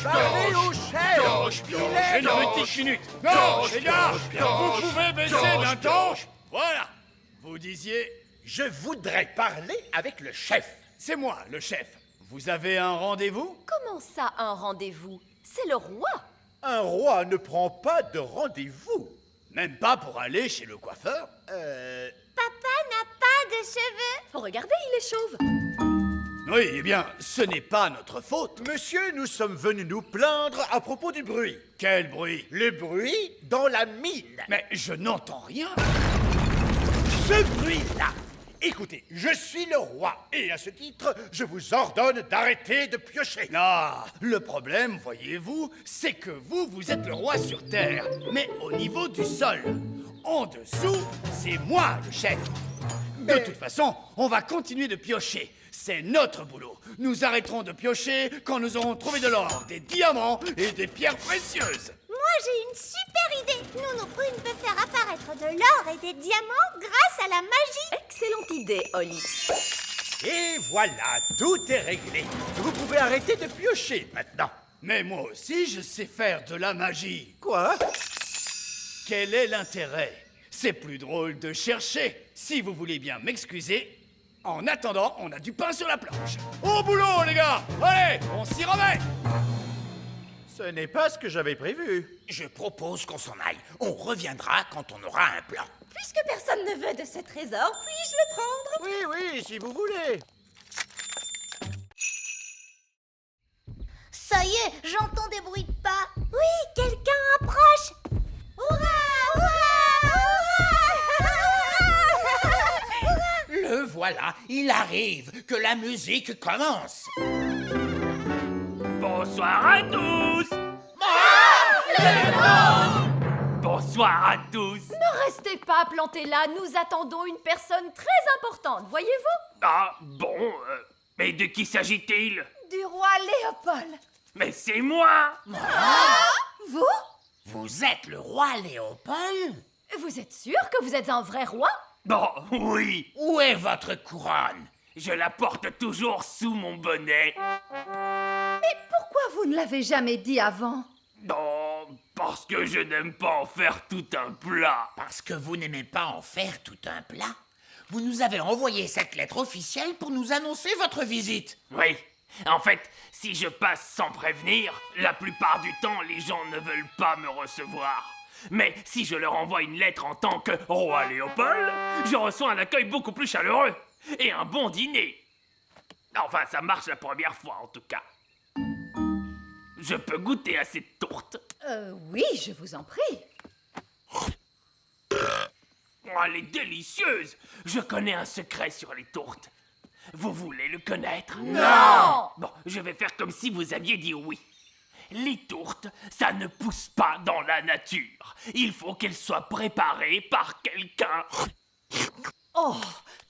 Parlez au chef. Une petite minute. Non, les gars, vous pouvez baisser d'un ton. Voilà. Vous disiez, Je voudrais parler avec le chef. c'est moi, le chef. Vous avez un rendez-vous? Comment ça, un rendez-vous? C'est le roi. Un roi ne prend pas de rendez-vous. Même pas pour aller chez le coiffeur? Papa n'a pas de cheveux. Regardez, il est chauve. Oui, eh bien, ce n'est pas notre faute. Monsieur, nous sommes venus nous plaindre à propos du bruit. Quel bruit? Le bruit dans la mine. Mais je n'entends rien. Ce bruit-là. Écoutez, je suis le roi et à ce titre, je vous ordonne d'arrêter de piocher. Ah, le problème, voyez-vous, c'est que vous êtes le roi sur Terre, mais au niveau du sol. En dessous, c'est moi le chef. De toute façon, on va continuer de piocher. C'est notre boulot. Nous arrêterons de piocher quand nous aurons trouvé de l'or, des diamants et des pierres précieuses. Moi, j'ai une super idée. Nous, nos prunes peuvent faire apparaître de l'or et des diamants grâce à la magie. Excellente idée, Holly. Et voilà, tout est réglé. Vous pouvez arrêter de piocher maintenant. Mais moi aussi, je sais faire de la magie. Quoi? Quel est l'intérêt? C'est plus drôle de chercher. Si vous voulez bien m'excuser, en attendant, on a du pain sur la planche. Au boulot, les gars! Allez, on s'y remet! Ce n'est pas ce que j'avais prévu. Je propose qu'on s'en aille. On reviendra quand on aura un plan. Puisque personne ne veut de ce trésor, puis-je le prendre? Oui, si vous voulez. Ça y est, j'entends des bruits de pas. Oui, quelqu'un approche. Hurrah, Le voilà, il arrive, que la musique commence. Bonsoir à tous. Bonsoir à tous. Ne restez pas plantés là, nous attendons une personne très importante, voyez-vous? Ah, bon, mais de qui s'agit-il? Du roi Léopold. Mais c'est moi. Vous? Vous êtes le roi Léopold? Vous êtes sûr que vous êtes un vrai roi? Bon, oui, Où est votre couronne? je la porte toujours sous mon bonnet. Pourquoi vous ne l'avez jamais dit avant? Non, parce que je n'aime pas en faire tout un plat. Parce que vous n'aimez pas en faire tout un plat. Vous nous avez envoyé cette lettre officielle pour nous annoncer votre visite. Oui, en fait, si je passe sans prévenir, la plupart du temps, les gens ne veulent pas me recevoir. Mais si je leur envoie une lettre en tant que roi Léopold, je reçois un accueil beaucoup plus chaleureux et un bon dîner. Enfin, ça marche la première fois en tout cas. Je peux goûter à cette tourte. Oui, je vous en prie. Oh, elle est délicieuse. Je connais un secret sur les tourtes. Vous voulez le connaître? Non! Bon, je vais faire comme si vous aviez dit oui. Les tourtes, ça ne pousse pas dans la nature. Il faut qu'elles soient préparées par quelqu'un. Oh,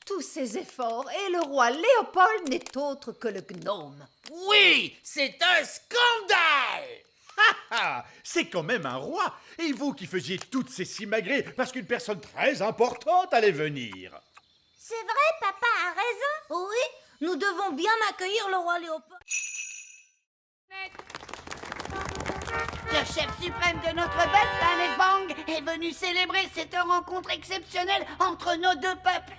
tous ces efforts, et le roi Léopold n'est autre que le gnome. Oui, c'est un scandale! C'est quand même un roi. Et vous qui faisiez toutes ces simagrées parce qu'une personne très importante allait venir. C'est vrai, papa a raison. Oui, nous devons bien accueillir le roi Léopold. Le chef suprême de notre belle planète Bang est venu célébrer cette rencontre exceptionnelle entre nos deux peuples.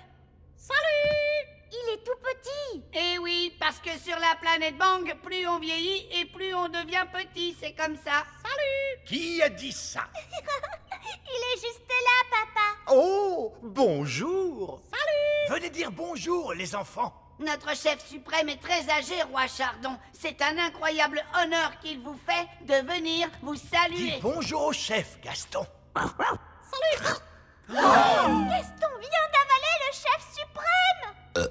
Salut! Il est tout petit. Eh oui, parce que sur la planète Bang, plus on vieillit et plus on devient petit, c'est comme ça. Salut! Qui a dit ça? Il est juste là, papa. Oh, bonjour. Venez dire bonjour, les enfants. Notre chef suprême est très âgé, roi Chardon. C'est un incroyable honneur qu'il vous fait de venir vous Dis saluer. bonjour au chef, Gaston. Gaston vient d'avaler le chef suprême.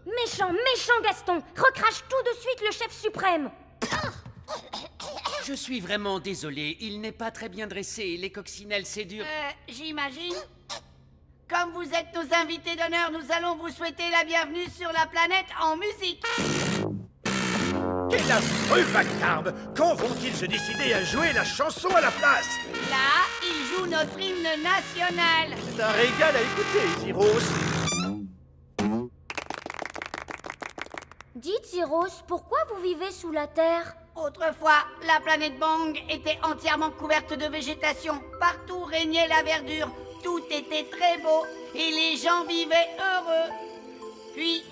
Méchant Gaston. Recrache tout de suite le chef suprême. Je suis vraiment désolé, il n'est pas très bien dressé, les coccinelles c'est dur. J'imagine. Comme vous êtes nos invités d'honneur, nous allons vous souhaiter la bienvenue sur la planète en musique. Quel affreux vacarme. Quand vont-ils se décider à jouer la chanson à la place? Là, ils jouent notre hymne national. C'est un régal à écouter, Zyros. Dites, Zyros, pourquoi vous vivez sous la terre? Autrefois, la planète Bang était entièrement couverte de végétation. Partout régnait la verdure. Tout était très beau et les gens vivaient heureux. Puis,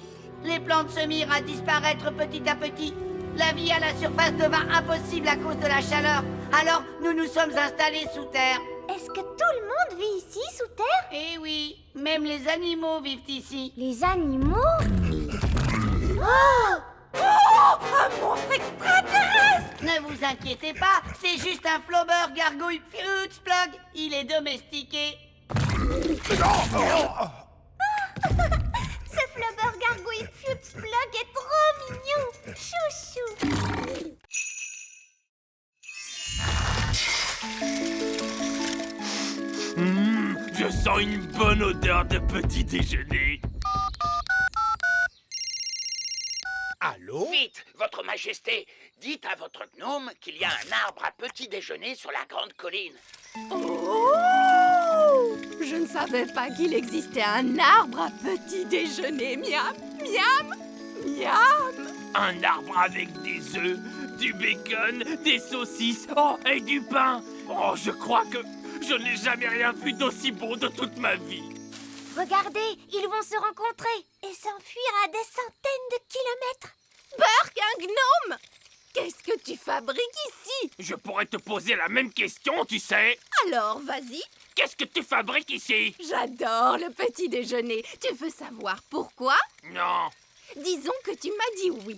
les plantes se mirent à disparaître petit à petit. La vie à la surface devint impossible à cause de la chaleur. Alors, nous nous sommes installés sous terre. Est-ce que tout le monde vit ici, sous terre? Eh oui, même les animaux vivent ici. Les animaux? Un monstre extraterrestre! Ne vous inquiétez pas, c'est juste un flobber gargouille Futzplug. Il est domestiqué. Ce flubber gargouille Futzplug est trop mignon. Chouchou. Je sens une bonne odeur de petit déjeuner. Allô? Vite, votre majesté, dites à votre gnome qu'il y a un arbre à petit déjeuner sur la grande colline. Oh! Je ne savais pas qu'il existait un arbre à petit déjeuner. Miam, miam, miam. Un arbre avec des œufs, du bacon, des saucisses, oh, et du pain. Oh, je crois que je n'ai jamais rien vu d'aussi bon de toute ma vie. Regardez, ils vont se rencontrer et s'enfuir à des centaines de kilomètres. Burk, un gnome! Qu'est-ce que tu fabriques ici? Je pourrais te poser la même question, tu sais. Alors, vas-y. Qu'est-ce que tu fabriques ici? J'adore le petit déjeuner. Tu veux savoir pourquoi? Non. Disons que tu m'as dit oui.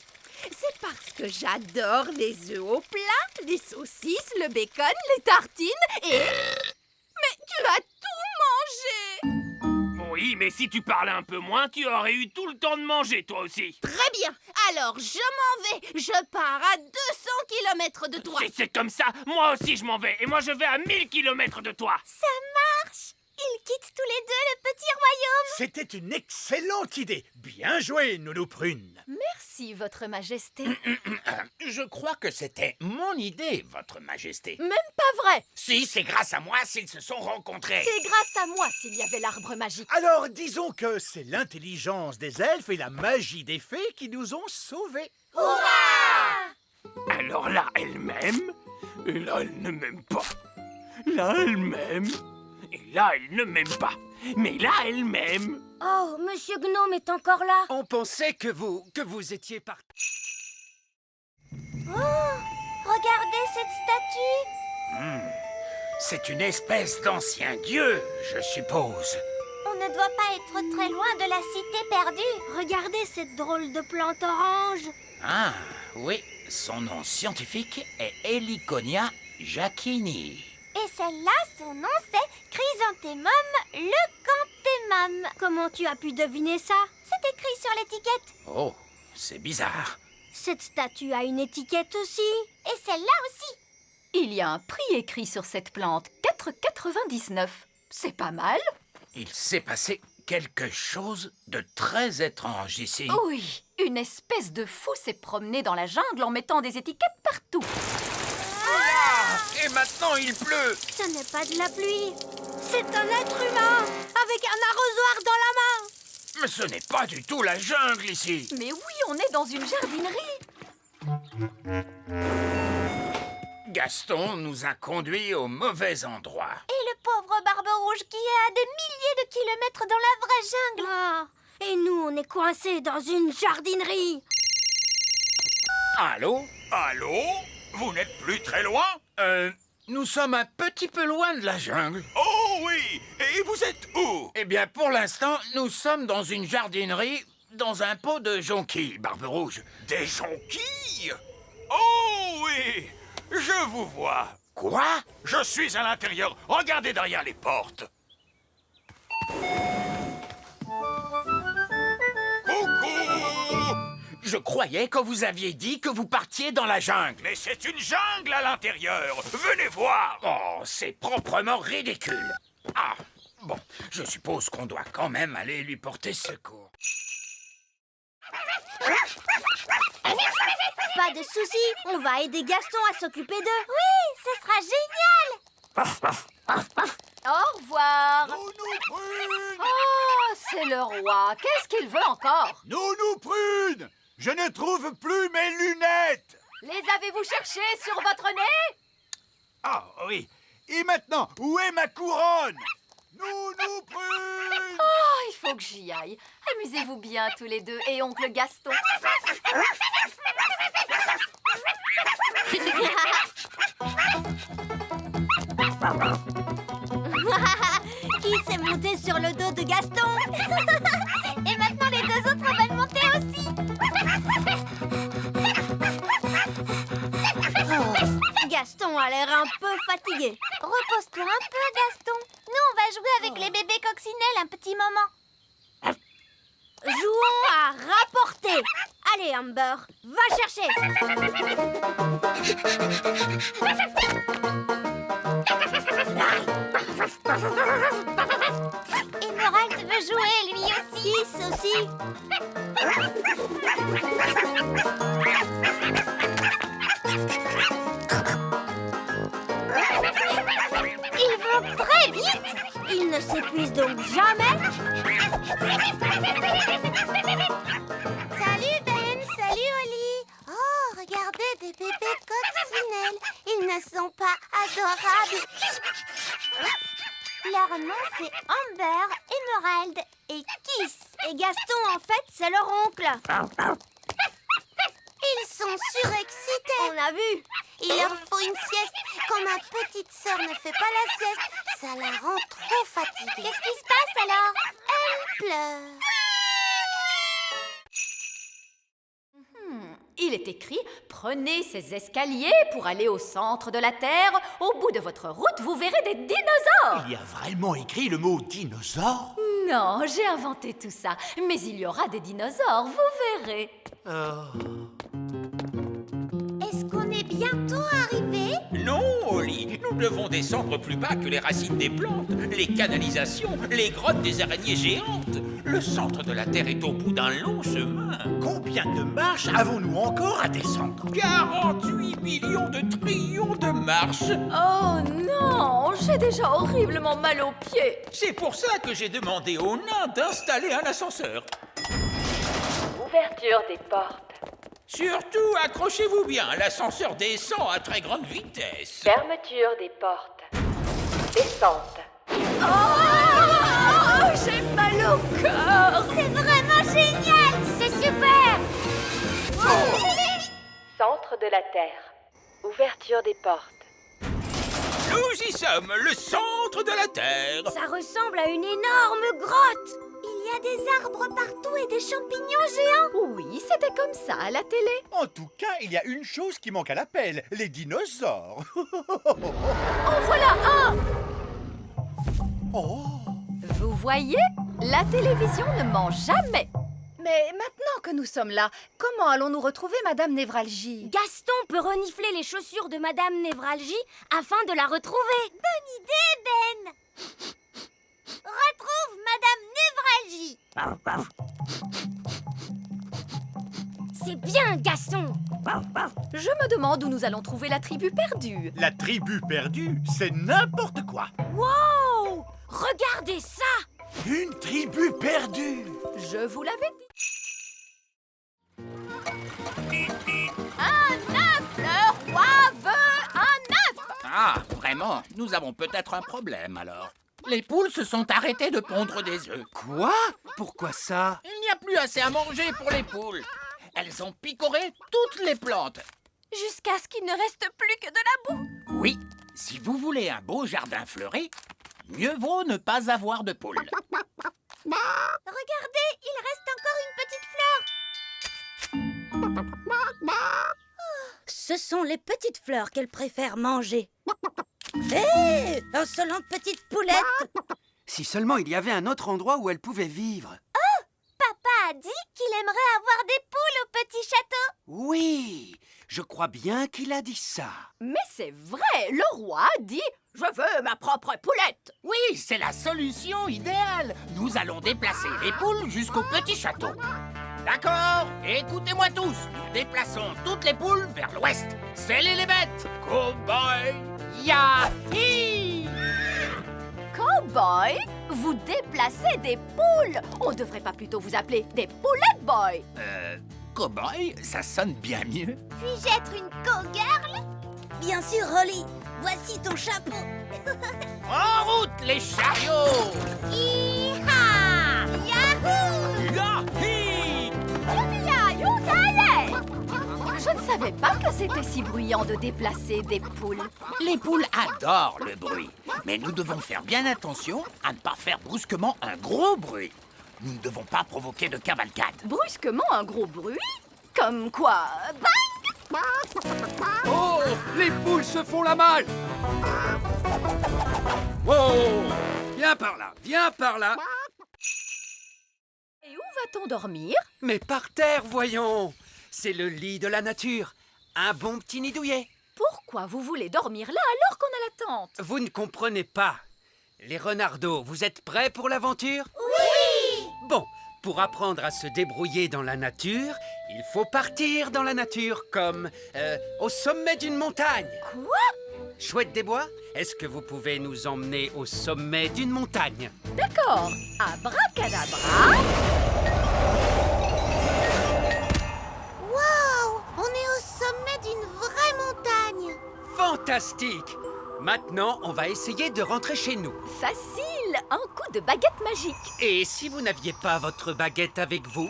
C'est parce que j'adore les œufs au plat, les saucisses, le bacon, les tartines et... Mais tu as tout mangé! Oui, mais si tu parlais un peu moins, tu aurais eu tout le temps de manger, toi aussi. Très bien. Alors, je m'en vais. Je pars à 200 km de toi. Si c'est comme ça, moi aussi je m'en vais. Et moi je vais à 1000 km de toi. Ça marche. Ils quittent tous les deux le petit royaume. C'était une excellente idée. Bien joué, Nounou Prune. Merci, Votre Majesté. Je crois que c'était mon idée, votre majesté. Même pas vrai. Si, c'est grâce à moi s'ils se sont rencontrés. C'est grâce à moi s'il y avait l'arbre magique. Alors, disons que c'est l'intelligence des elfes et la magie des fées qui nous ont sauvés. Alors là, elle m'aime. Et là, elle ne m'aime pas. Là, elle m'aime. Et là, elle ne m'aime pas. Mais là, elle m'aime. Oh, Monsieur Gnome est encore là. On pensait que vous étiez parti. Oh, regardez cette statue. C'est une espèce d'ancien dieu, je suppose. On ne doit pas être très loin de la cité perdue. Regardez cette drôle de plante orange. Ah, oui, son nom scientifique est Heliconia jacquini. Et celle-là, son nom c'est Chrysanthemum leucanthemum. Comment tu as pu deviner ça? C'est écrit sur l'étiquette. Oh, c'est bizarre. Cette statue a une étiquette aussi. Et celle-là aussi. Il y a un prix écrit sur cette plante, 4,99. C'est pas mal. Il s'est passé quelque chose de très étrange ici. Oui, une espèce de fou s'est promené dans la jungle en mettant des étiquettes partout. Et maintenant il pleut. Ce n'est pas de la pluie. C'est un être humain avec un arrosoir dans la main. Mais ce n'est pas du tout la jungle ici. Mais oui, on est dans une jardinerie. Gaston nous a conduits au mauvais endroit. Et le pauvre Barbe Rouge qui est à des milliers de kilomètres dans la vraie jungle. Ah, et nous, on est coincés dans une jardinerie. Allô? Allô? Vous n'êtes plus très loin? Nous sommes un petit peu loin de la jungle. Oh oui! Et vous êtes où? Eh bien, pour l'instant, nous sommes dans une jardinerie, dans un pot de jonquilles, Barbe Rouge. Des jonquilles? Oh oui! Je vous vois. Quoi? Je suis à l'intérieur. Regardez derrière les portes. Coucou! Je croyais que vous aviez dit que vous partiez dans la jungle. Mais c'est une jungle à l'intérieur. Venez voir. Oh, c'est proprement ridicule. Ah, bon, je suppose qu'on doit quand même aller lui porter secours. Pas de soucis, on va aider Gaston à s'occuper d'eux. Oui, ce sera génial. Au revoir. Nounou Prune! Oh, c'est le roi. Qu'est-ce qu'il veut encore? Nounou Prune! Je ne trouve plus mes lunettes! Les avez-vous cherchés sur votre nez? Ah oui. Et maintenant, où est ma couronne? Nounou Prune! Oh, il faut que j'y aille. Amusez-vous bien tous les deux et oncle Gaston. Qui s'est monté sur le dos de Gaston? Et maintenant les deux autres veulent monter aussi. Oh, Gaston a l'air un peu fatigué. Repose-toi un peu, Gaston. Nous, on va jouer avec les bébés coccinelles un petit moment. Jouons à rapporter. Allez, Amber, va chercher. Emerald veut jouer, lui aussi. Kiss aussi. Ils vont très vite. Ils ne s'épuisent donc jamais. Salut Ben, salut Oli. Oh, regardez des bébés coccinelles. Ils ne sont pas adorables. Leur nom c'est Amber, Emerald et Kiss. Et Gaston en fait c'est leur oncle. Ils sont surexcités. On a vu. Il leur faut une sieste. Quand ma petite sœur ne fait pas la sieste, ça la rend trop fatiguée. Qu'est-ce qui se passe alors? Elle pleure. Il est écrit « Prenez ces escaliers pour aller au centre de la Terre. Au bout de votre route, vous verrez des dinosaures. » Il y a vraiment écrit le mot dinosaure? Non, j'ai inventé tout ça. Mais il y aura des dinosaures, vous verrez. Est-ce qu'on est bientôt arrivé? Non, Oli, nous devons descendre plus bas que les racines des plantes, les canalisations, les grottes des araignées géantes. Le centre de la Terre est au bout d'un long chemin. Combien de marches avons-nous encore à descendre? 48 millions de trillions de marches. Oh non, j'ai déjà horriblement mal aux pieds. C'est pour ça que j'ai demandé aux nains d'installer un ascenseur. Ouverture des portes. Surtout, accrochez-vous bien, l'ascenseur descend à très grande vitesse. Fermeture des portes. Descente. Oh, j'ai mal au cœur. C'est vraiment génial. C'est super. Centre de la Terre. Ouverture des portes. Nous y sommes, le centre de la Terre. Ça ressemble à une énorme grotte. Il y a des arbres partout et des champignons géants. Oui, c'était comme ça à la télé. En tout cas, il y a une chose qui manque à l'appel, les dinosaures. En voilà un. Oh. Vous voyez, la télévision ne ment jamais. Mais maintenant que nous sommes là, comment allons-nous retrouver Madame Névralgie? Gaston peut renifler les chaussures de Madame Névralgie afin de la retrouver. Bonne idée, Ben. Retrouve Madame Névralgie. C'est bien, Gaston. Je me demande où nous allons trouver la tribu perdue. La tribu perdue, c'est n'importe quoi. Wow! Regardez ça! Une tribu perdue. Je vous l'avais dit. Un œuf! Le roi veut un œuf! Ah, vraiment, nous avons peut-être un problème alors. Les poules se sont arrêtées de pondre des œufs. Quoi? Pourquoi ça? Il n'y a plus assez à manger pour les poules. Elles ont picoré toutes les plantes. Jusqu'à ce qu'il ne reste plus que de la boue. Oui, si vous voulez un beau jardin fleuri, mieux vaut ne pas avoir de poules. Regardez, il reste encore une petite fleur. Oh, ce sont les petites fleurs qu'elle préfère manger. Hé, insolente petite poulette! Si seulement il y avait un autre endroit où elle pouvait vivre. Oh, papa a dit qu'il aimerait avoir des poules au petit château. Oui, je crois bien qu'il a dit ça. Mais c'est vrai, le roi a dit « Je veux ma propre poulette ». Oui, c'est la solution idéale. Nous allons déplacer les poules jusqu'au petit château. D'accord, écoutez-moi tous. Nous déplaçons toutes les poules vers l'ouest. Scellez les bêtes. Cowboy, yahi! Cowboy, vous déplacez des poules. On ne devrait pas plutôt vous appeler des poulettes boy. cow-boy, ça sonne bien mieux. Puis-je être une cowgirl? Bien sûr, Holly. Voici ton chapeau. En route, les chariots! Hi-ha! Yahoo! Yahi! Je ne savais pas que c'était si bruyant de déplacer des poules. Les poules adorent le bruit, mais nous devons faire bien attention à ne pas faire brusquement un gros bruit. Nous ne devons pas provoquer de cavalcade. Brusquement, un gros bruit? Comme quoi? Bang! Oh, les poules se font la malle. Oh, viens par là, viens par là. Et où va-t-on dormir? Mais par terre, voyons. C'est le lit de la nature. Un bon petit nid douillet. Pourquoi vous voulez dormir là alors qu'on a la tente? Vous ne comprenez pas. Les renardeaux, vous êtes prêts pour l'aventure? Oui! Bon, pour apprendre à se débrouiller dans la nature, il faut partir dans la nature, comme au sommet d'une montagne. Quoi? Chouette des Bois, est-ce que vous pouvez nous emmener au sommet d'une montagne? D'accord. Abracadabra. Wow! On est au sommet d'une vraie montagne. Fantastique! Maintenant, on va essayer de rentrer chez nous. Facile. Un coup de baguette magique. Et si vous n'aviez pas votre baguette avec vous?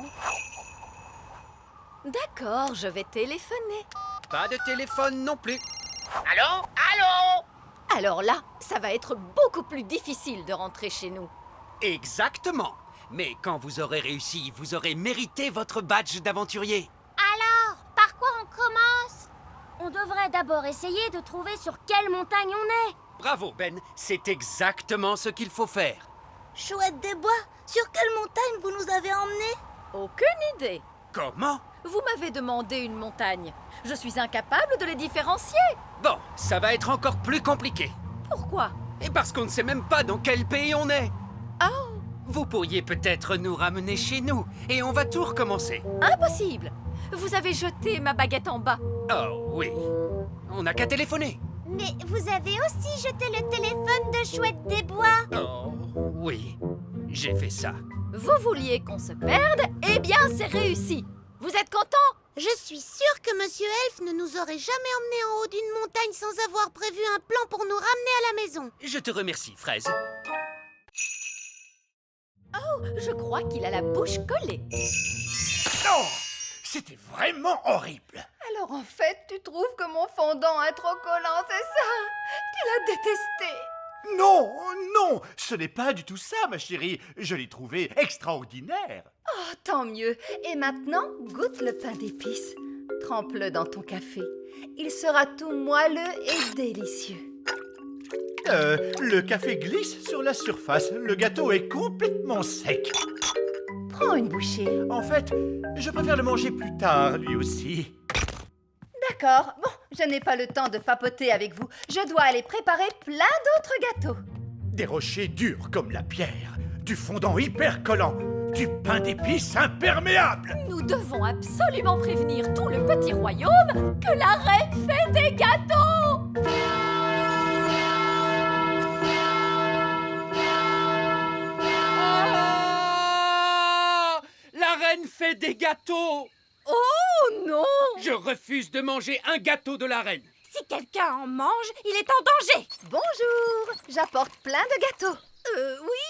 D'accord, je vais téléphoner. Pas de téléphone non plus. Allô? Allô? Alors là, ça va être beaucoup plus difficile de rentrer chez nous. Exactement. Mais quand vous aurez réussi, vous aurez mérité votre badge d'aventurier. Alors, par quoi on commence? On devrait d'abord essayer de trouver sur quelle montagne on est. Bravo, Ben. C'est exactement ce qu'il faut faire. Chouette des Bois, sur quelle montagne vous nous avez emmenés? Aucune idée. Comment? Vous m'avez demandé une montagne. Je suis incapable de les différencier. Bon, ça va être encore plus compliqué. Pourquoi? Et parce qu'on ne sait même pas dans quel pays on est. Oh, Vous pourriez peut-être nous ramener chez nous et on va tout recommencer. impossible. Vous avez jeté ma baguette en bas. Oh oui. On n'a qu'à téléphoner. Mais vous avez aussi jeté le téléphone de Chouette des Bois. Oh oui. J'ai fait ça. Vous vouliez qu'on se perde? Eh bien, c'est réussi. Vous êtes content? Je suis sûre que Monsieur Elf ne nous aurait jamais emmenés en haut d'une montagne sans avoir prévu un plan pour nous ramener à la maison. Je te remercie, Fraise. Oh, je crois qu'il a la bouche collée. Non! C'était vraiment horrible. Alors en fait, tu trouves que mon fondant est trop collant, c'est ça? Tu l'as détesté. Non, non, ce n'est pas du tout ça, ma chérie. Je l'ai trouvé extraordinaire. Oh, tant mieux. Et maintenant, goûte le pain d'épices. Trempe-le dans ton café. Il sera tout moelleux et délicieux. Le café glisse sur la surface. Le gâteau est complètement sec. Prends une bouchée. En fait, je préfère le manger plus tard, lui aussi. D'accord. Bon, je n'ai pas le temps de papoter avec vous. Je dois aller préparer plein d'autres gâteaux. Des rochers durs comme la pierre, du fondant hyper collant, du pain d'épices imperméable. Nous devons absolument prévenir tout le petit royaume que la reine fait des gâteaux. Ah! La reine fait des gâteaux! Oh non! Je refuse de manger un gâteau de la reine. Si quelqu'un en mange, il est en danger. Bonjour, j'apporte plein de gâteaux. Oui,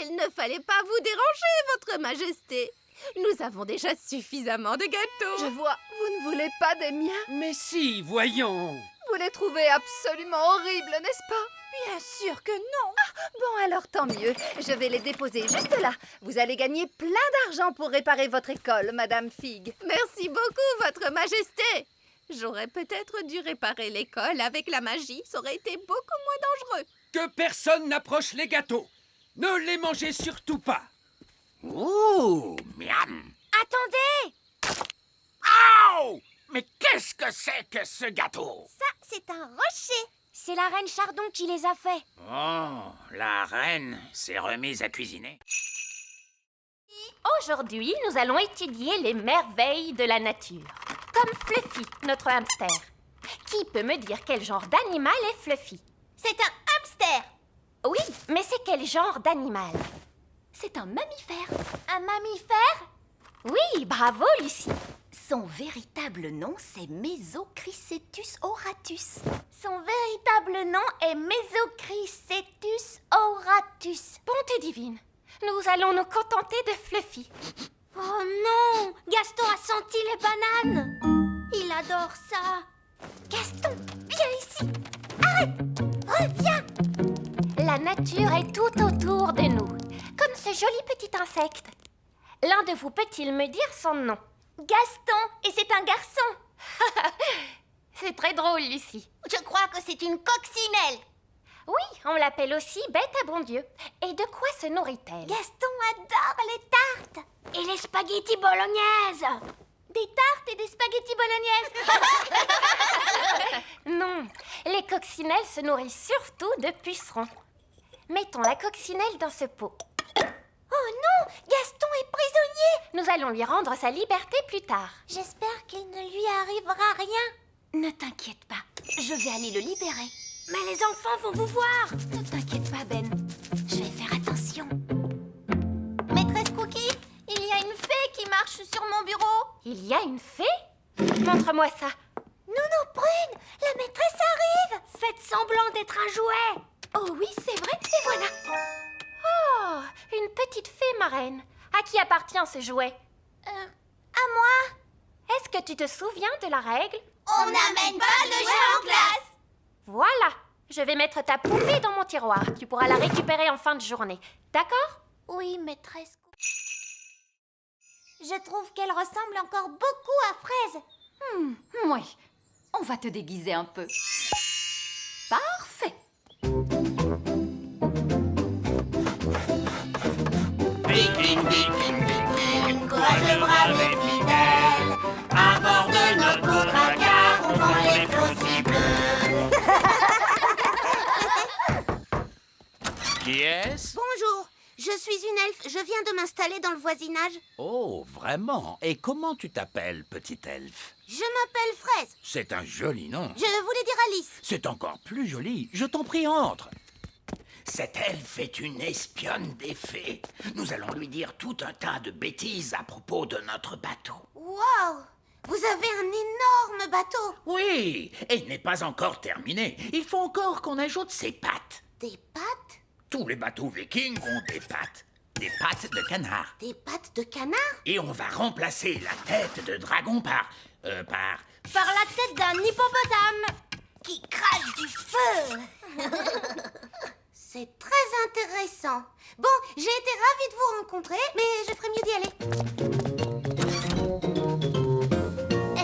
il ne fallait pas vous déranger, votre majesté. Nous avons déjà suffisamment de gâteaux. Je vois, vous ne voulez pas des miens. Mais si, voyons. Vous les trouvez absolument horribles, n'est-ce pas? Bien sûr que non. Bon, alors tant mieux. Je vais les déposer juste là. Vous allez gagner plein d'argent pour réparer votre école, Madame Fig. Merci beaucoup, votre majesté. J'aurais peut-être dû réparer l'école avec la magie. Ça aurait été beaucoup moins dangereux. Que personne n'approche les gâteaux. Ne les mangez surtout pas. Ouh, miam. Attendez! Aouh! Mais qu'est-ce que c'est que ce gâteau? Ça, c'est un rocher. C'est la reine Chardon qui les a faits. Oh, la reine s'est remise à cuisiner. Aujourd'hui, nous allons étudier les merveilles de la nature. Comme Fluffy, notre hamster. Qui peut me dire quel genre d'animal est Fluffy? C'est un hamster. Oui, mais c'est quel genre d'animal? C'est un mammifère. Un mammifère? Oui, bravo, Lucie. Son véritable nom, c'est Mesochrysetus auratus. Son véritable nom est Mesochrysetus auratus. Bonté divine, nous allons nous contenter de Fluffy. Oh non! Gaston a senti les bananes! Il adore ça! Gaston, viens ici! Arrête! Reviens! La nature est tout autour de nous, comme ce joli petit insecte. L'un de vous peut-il me dire son nom? Gaston, et c'est un garçon! C'est très drôle, Lucie. Je crois que c'est une coccinelle! Oui, on l'appelle aussi bête à bon Dieu. Et de quoi se nourrit-elle? Gaston adore les tartes! Et les spaghettis bolognaises! Des tartes et des spaghettis bolognaises! Non, les coccinelles se nourrissent surtout de pucerons. Mettons la coccinelle dans ce pot. Oh non! Gaston est prisonnier! Nous allons lui rendre sa liberté plus tard. J'espère qu'il ne lui arrivera rien. Ne t'inquiète pas, je vais aller le libérer. Mais les enfants vont vous voir! Ne t'inquiète pas, Ben. Je vais faire attention. Maîtresse Cookie, il y a une fée qui marche sur mon bureau. Il y a une fée? Montre-moi ça. Nounou Prune, la maîtresse arrive! Faites semblant d'être un jouet! Oh oui, c'est vrai, et voilà. Oh, une petite fée marraine. À qui appartient ce jouet? À moi! Est-ce que tu te souviens de la règle? On n'amène pas de jeu en classe! Voilà, je vais mettre ta poupée dans mon tiroir. Tu pourras la récupérer en fin de journée. D'accord? Oui, maîtresse. Je trouve qu'elle ressemble encore beaucoup à Fraise. Oui, on va te déguiser un peu. Parfait. Viking, viking, viking, courageux, brave et fidèle. À bord de notre beau dracard, on vend les flots bleus. Qui est-ce? Bonjour, je suis une elfe. Je viens de m'installer dans le voisinage. Oh, vraiment? Et comment tu t'appelles, petite elfe? Je m'appelle Fraise. C'est un joli nom. Je voulais dire Alice. C'est encore plus joli. Je t'en prie, entre. Cette elfe est une espionne des fées. Nous allons lui dire tout un tas de bêtises à propos de notre bateau. Wow! Vous avez un énorme bateau. Oui, et il n'est pas encore terminé. Il faut encore qu'on ajoute ses pattes. Des pattes? Tous les bateaux vikings ont des pattes. Des pattes de canard. Des pattes de canard? Et on va remplacer la tête de dragon par la tête d'un hippopotame qui crache du feu. C'est très intéressant. Bon, j'ai été ravie de vous rencontrer, mais je ferais mieux d'y aller.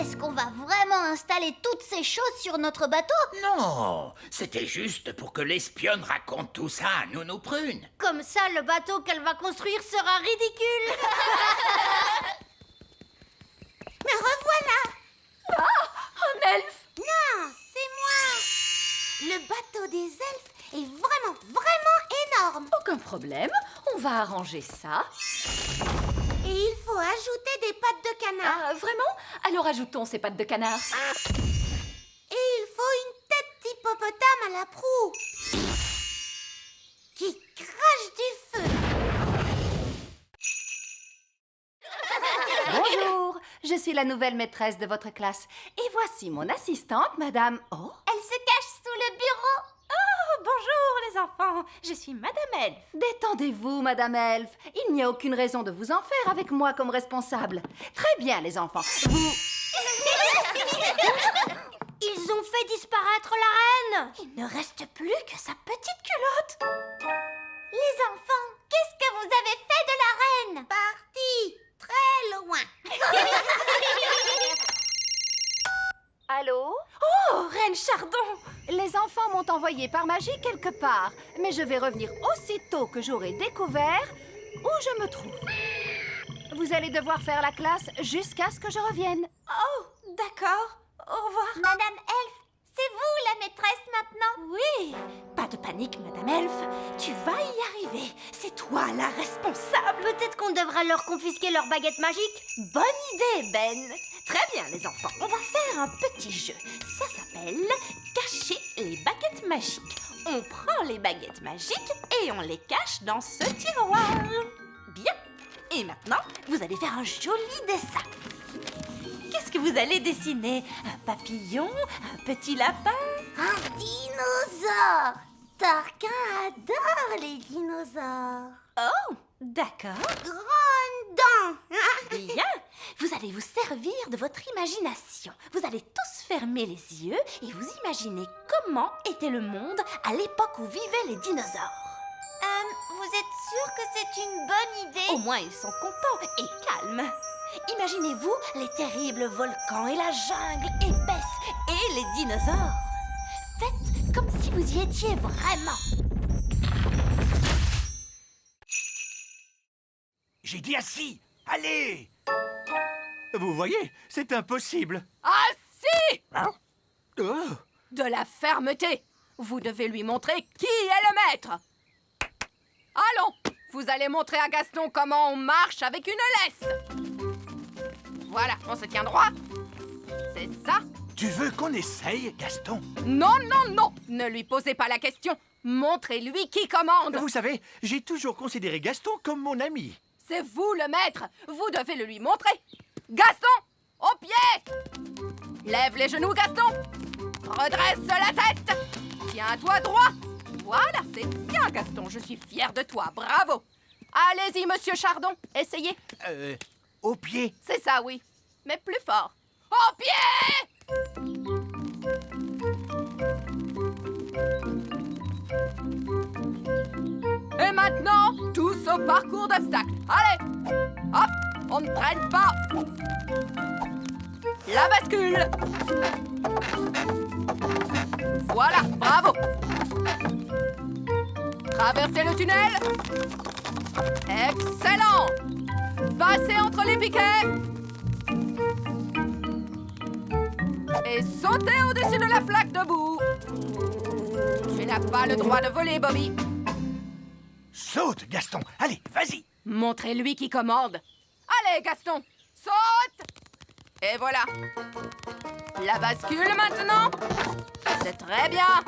Est-ce qu'on va vraiment installer toutes ces choses sur notre bateau? Non, c'était juste pour que l'espionne raconte tout ça à Nounou Prune. Comme ça, le bateau qu'elle va construire sera ridicule. Me revoilà. Un elfe! Non, c'est moi. Le bateau des elfes est vraiment énorme. Aucun problème, on va arranger ça. Et il faut ajouter des pattes de canard. Ah, vraiment? Alors ajoutons ces pattes de canard. Et il faut une tête d'hippopotame à la proue qui crache du feu. Bonjour, je suis la nouvelle maîtresse de votre classe. Et voici mon assistante, Madame... Oh, Elle se cache sous le bureau. Oh, bonjour les enfants, je suis Madame Elfe. détendez-vous, Madame Elfe. Il n'y a aucune raison de vous en faire avec moi comme responsable. Très bien, les enfants. Vous... Ils ont fait disparaître la reine. Il ne reste plus que sa petite culotte. Les enfants, qu'est-ce que vous avez fait de la reine? Parti très loin. Allô? Oh, Reine Chardon! Les enfants m'ont envoyé par magie quelque part, mais je vais revenir aussitôt que j'aurai découvert où je me trouve. Vous allez devoir faire la classe jusqu'à ce que je revienne. Oh, d'accord. Au revoir. Madame Elfe, c'est vous la maîtresse maintenant? Oui, pas de panique, Madame Elfe. Tu vas y arriver. C'est toi la responsable. Peut-être qu'on devrait leur confisquer leur baguette magique. Bonne idée, Ben. Très bien, les enfants. On va faire un petit jeu. Ça s'appelle cacher les baguettes magiques. On prend les baguettes magiques et on les cache dans ce tiroir. Bien. Et maintenant, vous allez faire un joli dessin. Qu'est-ce vous allez dessiner un papillon, un petit lapin. Un dinosaure. Tarquin adore les dinosaures. Oh, d'accord. Grande dent. Bien, vous allez vous servir de votre imagination. Vous allez tous fermer les yeux et vous imaginer comment était le monde à l'époque où vivaient les dinosaures. Vous êtes sûr que c'est une bonne idée? Au moins, ils sont contents et calmes. Imaginez-vous les terribles volcans et la jungle épaisse et les dinosaures. Faites comme si vous y étiez vraiment. J'ai dit assis. Allez! Vous voyez, c'est impossible. Ah si! Oh. De la fermeté. Vous devez lui montrer qui est le maître. Allons, vous allez montrer à Gaston comment on marche avec une laisse. Voilà, on se tient droit. C'est ça. Tu veux qu'on essaye, Gaston? Non, non, non. Ne lui posez pas la question. Montrez-lui qui commande. Vous savez, j'ai toujours considéré Gaston comme mon ami. C'est vous le maître. Vous devez le lui montrer. Gaston, au pied. Lève les genoux, Gaston. Redresse la tête. Tiens-toi droit. Voilà, c'est bien, Gaston. Je suis fière de toi. Bravo. Allez-y, monsieur Chardon. Essayez. Au pied. C'est ça, oui. Mais plus fort. Au pied! Et maintenant, tous au parcours d'obstacles. Allez! Hop! On ne traîne pas. La bascule. Voilà, bravo. Traversez le tunnel. Excellent. Passez entre les piquets. Et sautez au-dessus de la flaque de boue. Tu n'as pas le droit de voler, Bobby. Saute, Gaston. Allez, vas-y. Montrez-lui qui commande. Allez, Gaston, saute. Et voilà. La bascule maintenant. C'est très bien.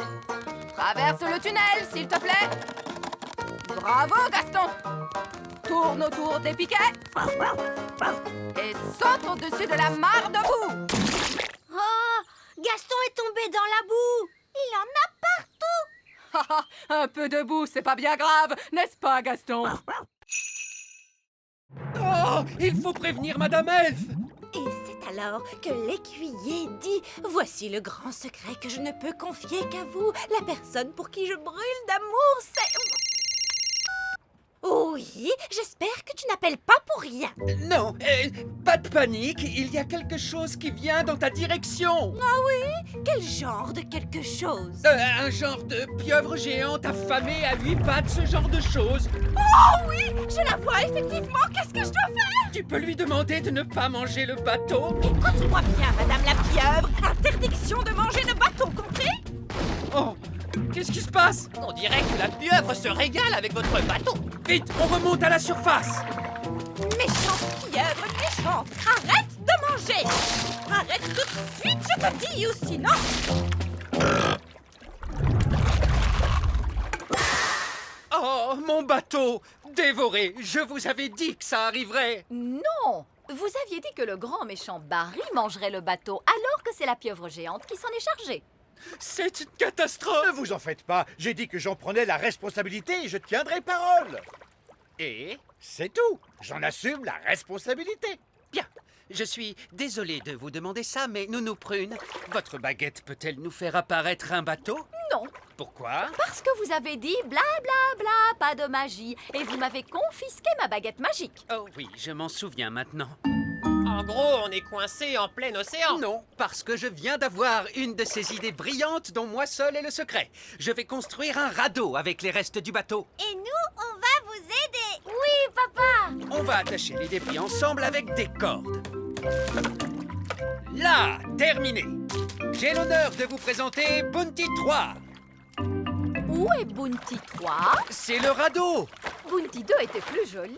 Traverse le tunnel, s'il te plaît. Bravo, Gaston. Tourne autour des piquets. Et saute au-dessus de la mare de boue. Oh, Gaston est tombé dans la boue. Il en a partout. Un peu de boue, c'est pas bien grave, n'est-ce pas, Gaston? Oh, il faut prévenir Madame Elf. Et c'est alors que l'écuyer dit « Voici le grand secret que je ne peux confier qu'à vous. La personne pour qui je brûle d'amour, c'est... » Oui, j'espère que tu n'appelles pas pour rien. Non, pas de panique, il y a quelque chose qui vient dans ta direction. Ah oui? Quel genre de quelque chose? Un genre de pieuvre géante affamée à 8 pattes, ce genre de choses. Oh oui, je la vois effectivement. Qu'est-ce que je dois faire? Tu peux lui demander de ne pas manger le bateau. Écoute-moi bien, Madame la pieuvre. Interdiction de manger le bateau, compris? Oh, qu'est-ce qui se passe? On dirait que la pieuvre se régale avec votre bateau. Vite, on remonte à la surface. Méchante pieuvre, méchante. Arrête de manger. Arrête tout de suite, je te dis, ou sinon... Oh, mon bateau! Dévoré! Je vous avais dit que ça arriverait! Non! Vous aviez dit que le grand méchant Barry mangerait le bateau, alors que c'est la pieuvre géante qui s'en est chargée. C'est une catastrophe! Ne vous en faites pas. J'ai dit que j'en prenais la responsabilité et je tiendrai parole. Et? C'est tout. J'en assume la responsabilité. Bien. Je suis désolé de vous demander ça, mais Nounou Prune, votre baguette peut-elle nous faire apparaître un bateau? Non, Pourquoi? parce que vous avez dit bla bla bla, pas de magie, et vous m'avez confisqué ma baguette magique. Oh oui, je m'en souviens maintenant. En gros, on est coincé en plein océan. Non, parce que je viens d'avoir une de ces idées brillantes dont moi seul est le secret. Je vais construire un radeau avec les restes du bateau. Et nous, on va vous aider. Oui, papa. On va attacher les débris ensemble avec des cordes. Là, terminé. J'ai l'honneur de vous présenter Bounty 3. Où est Bounty 3? C'est le radeau. Bounty 2 était plus joli.